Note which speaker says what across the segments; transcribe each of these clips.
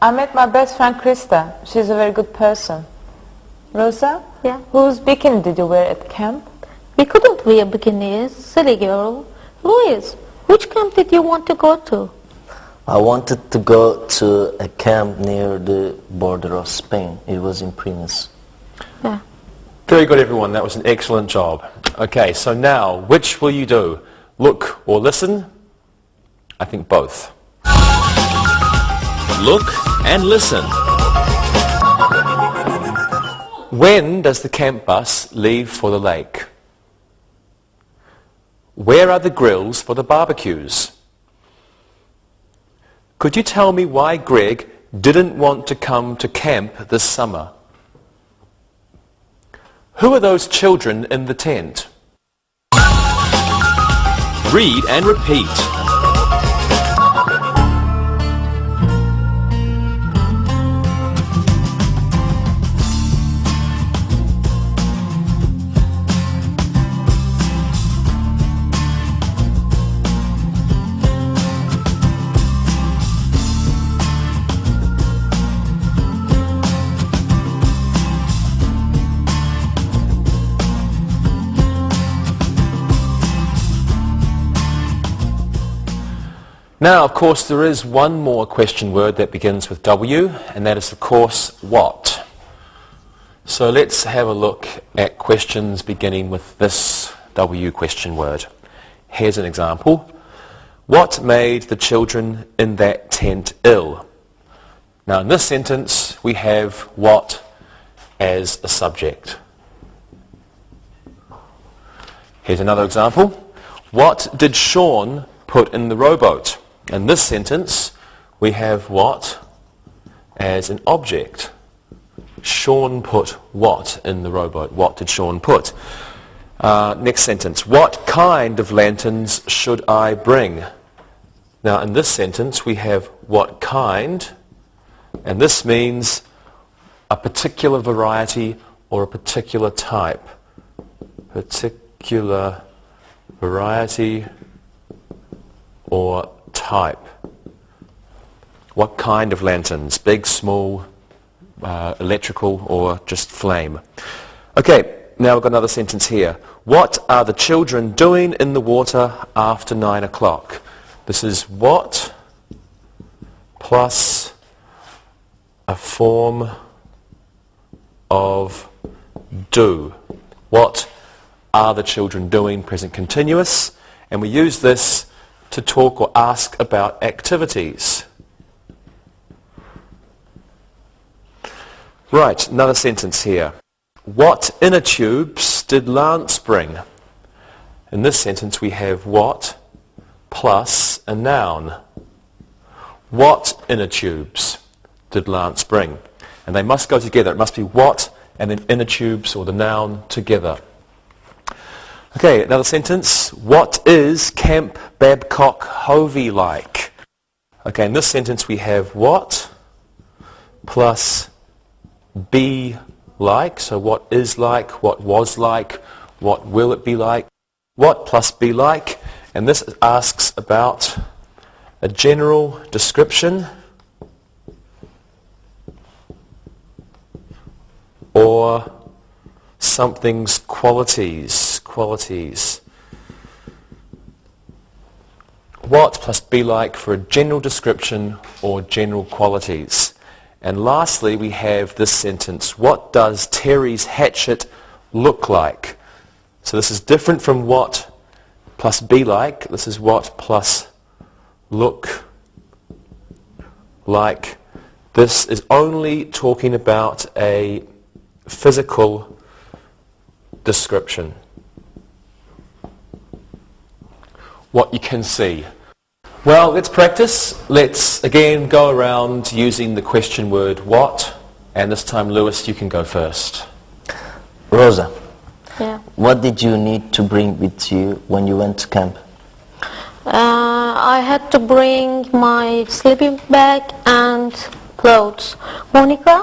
Speaker 1: I met my best friend Krista. She's a very good person. Rosa?
Speaker 2: Yeah.
Speaker 1: Whose bikini did you wear at camp?
Speaker 2: We couldn't wear bikinis, silly girl. Luis, which camp did you want to go to?
Speaker 3: I wanted to go to a camp near the border of Spain. It was in Primus.
Speaker 2: Yeah.
Speaker 4: Very good, everyone. That was an excellent job. Okay, so now, which will you do? Look or listen? I think both.
Speaker 5: Look and listen.
Speaker 4: When does the camp bus leave for the lake? Where are the grills for the barbecues? Could you tell me why Greg didn't want to come to camp this summer? Who are those children in the tent?
Speaker 5: Read and repeat.
Speaker 4: Now, of course, there is one more question word that begins with W, and that is, of course, what. So let's have a look at questions beginning with this W question word. Here's an example. What made the children in that tent ill? Now, in this sentence, we have what as a subject. Here's another example. What did Sean put in the rowboat? In this sentence, we have what as an object. Sean put what in the rowboat? What did Sean put? Next sentence. What kind of lanterns should I bring? Now, in this sentence, we have what kind, and this means a particular variety or a particular type. Particular variety or type. What kind of lanterns? Big, small, electrical, or just flame? Okay, now we've got another sentence here. What are the children doing in the water after 9 o'clock? This is what plus a form of do. What are the children doing? Present continuous. And we use this to talk or ask about activities. Right, another sentence here. What inner tubes did Lance bring? In this sentence we have what plus a noun. What inner tubes did Lance bring? And they must go together. It must be what and then inner tubes or the noun together. Okay, another sentence. What is Camp Babcock Hovey like? Okay, in this sentence we have what plus be like. So what is like, what was like, what will it be like? What plus be like. And this asks about a general description or something's qualities. What plus be like for a general description or general qualities. And lastly, we have this sentence. What does Terry's hatchet look like? So this is different from what plus be like. This is what plus look like. This is only talking about a physical description. What you can see. Well, let's practice. Let's again go around using the question word what, and this time Lewis, you can go first.
Speaker 3: Rosa,
Speaker 2: Yeah.
Speaker 3: what did you need to bring with you when you went to camp?
Speaker 2: I had to bring my sleeping bag and clothes. Monica,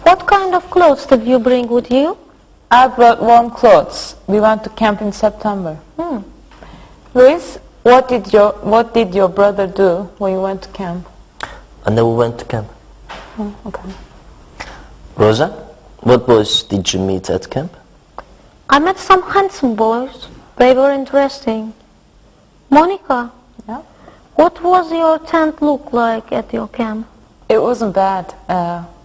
Speaker 2: what kind of clothes did you bring with you?
Speaker 1: I brought warm clothes. We went to camp in September. Luis, what did your brother do when you went to camp?
Speaker 3: I never went to camp.
Speaker 1: Okay.
Speaker 3: Rosa, what boys did you meet at camp?
Speaker 2: I met some handsome boys. They were interesting. Monica,
Speaker 1: Yeah.
Speaker 2: what was your tent look like at your camp?
Speaker 1: It wasn't bad.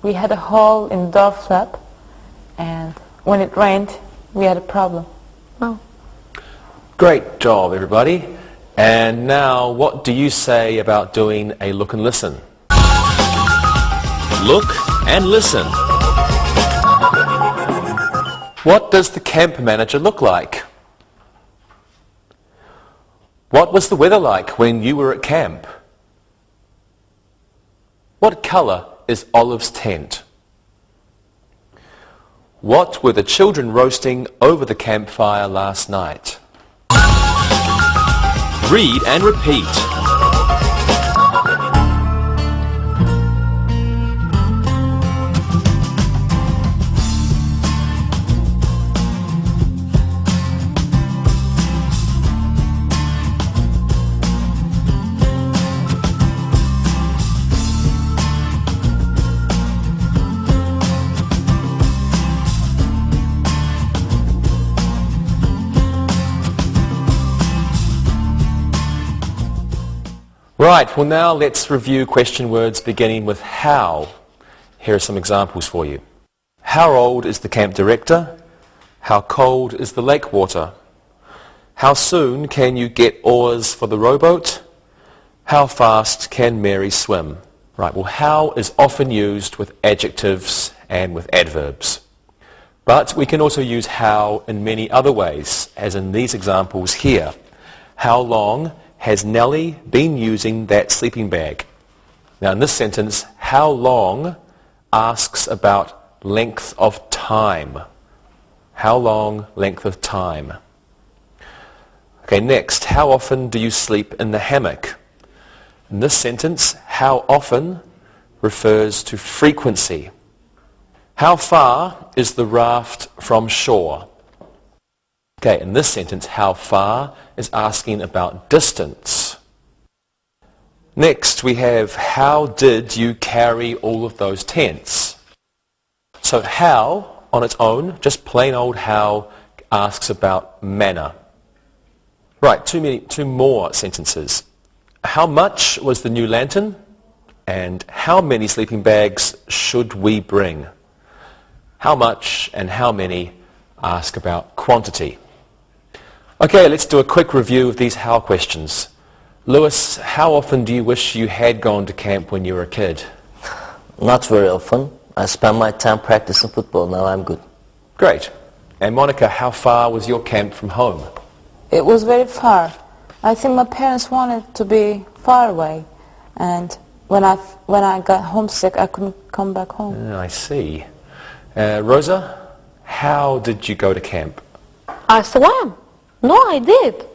Speaker 1: We had a hole in the door flap, and when it rained, we had a problem.
Speaker 2: Oh.
Speaker 4: Great job, everybody. And now, what do you say about doing a look and listen?
Speaker 5: Look and listen.
Speaker 4: What does the camp manager look like? What was the weather like when you were at camp? What colour is Olive's tent? What were the children roasting over the campfire last night?
Speaker 5: Read and repeat.
Speaker 4: Right, well now let's review question words beginning with how. Here are some examples for you. How old is the camp director? How cold is the lake water? How soon can you get oars for the rowboat? How fast can Mary swim? Right, well how is often used with adjectives and with adverbs. But we can also use how in many other ways, as in these examples here. How long has Nellie been using that sleeping bag? Now in this sentence, how long asks about length of time. How long, length of time. Okay, next, how often do you sleep in the hammock? In this sentence, how often refers to frequency. How far is the raft from shore? Okay, in this sentence, how far is asking about distance. Next, we have how did you carry all of those tents? So how, on its own, just plain old how, asks about manner. Right, two more sentences. How much was the new lantern? And how many sleeping bags should we bring? How much and how many ask about quantity. Okay, let's do a quick review of these how questions. Lewis, how often do you wish you had gone to camp when you were a kid?
Speaker 3: Not very often. I spend my time practicing football. Now I'm good.
Speaker 4: Great. And Monica, how far was your camp from home?
Speaker 1: It was very far. I think my parents wanted to be far away, and when I got homesick, I couldn't come back home.
Speaker 4: I see. Rosa, how did you go to camp?
Speaker 2: I swam. No, I did.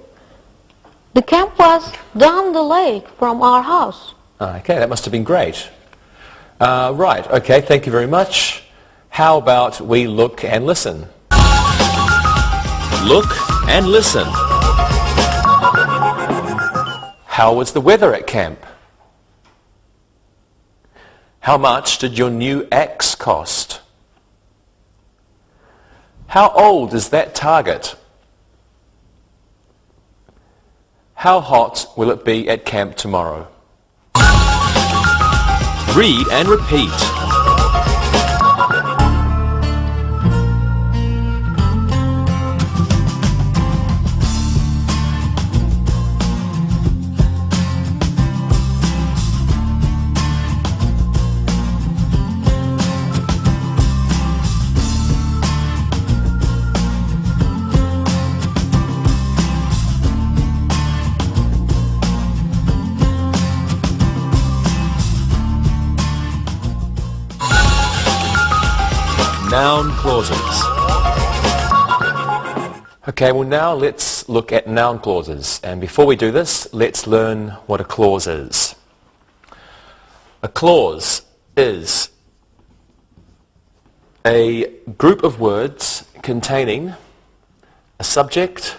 Speaker 2: The camp was down the lake from our house.
Speaker 4: Okay, that must have been great. Right, okay, thank you very much. How about we look and listen?
Speaker 5: Look and listen.
Speaker 4: How was the weather at camp? How much did your new axe cost? How old is that target? How hot will it be at camp tomorrow?
Speaker 5: Read and repeat. Noun clauses.
Speaker 4: Okay, well now let's look at noun clauses. And before we do this, let's learn what a clause is. A clause is a group of words containing a subject,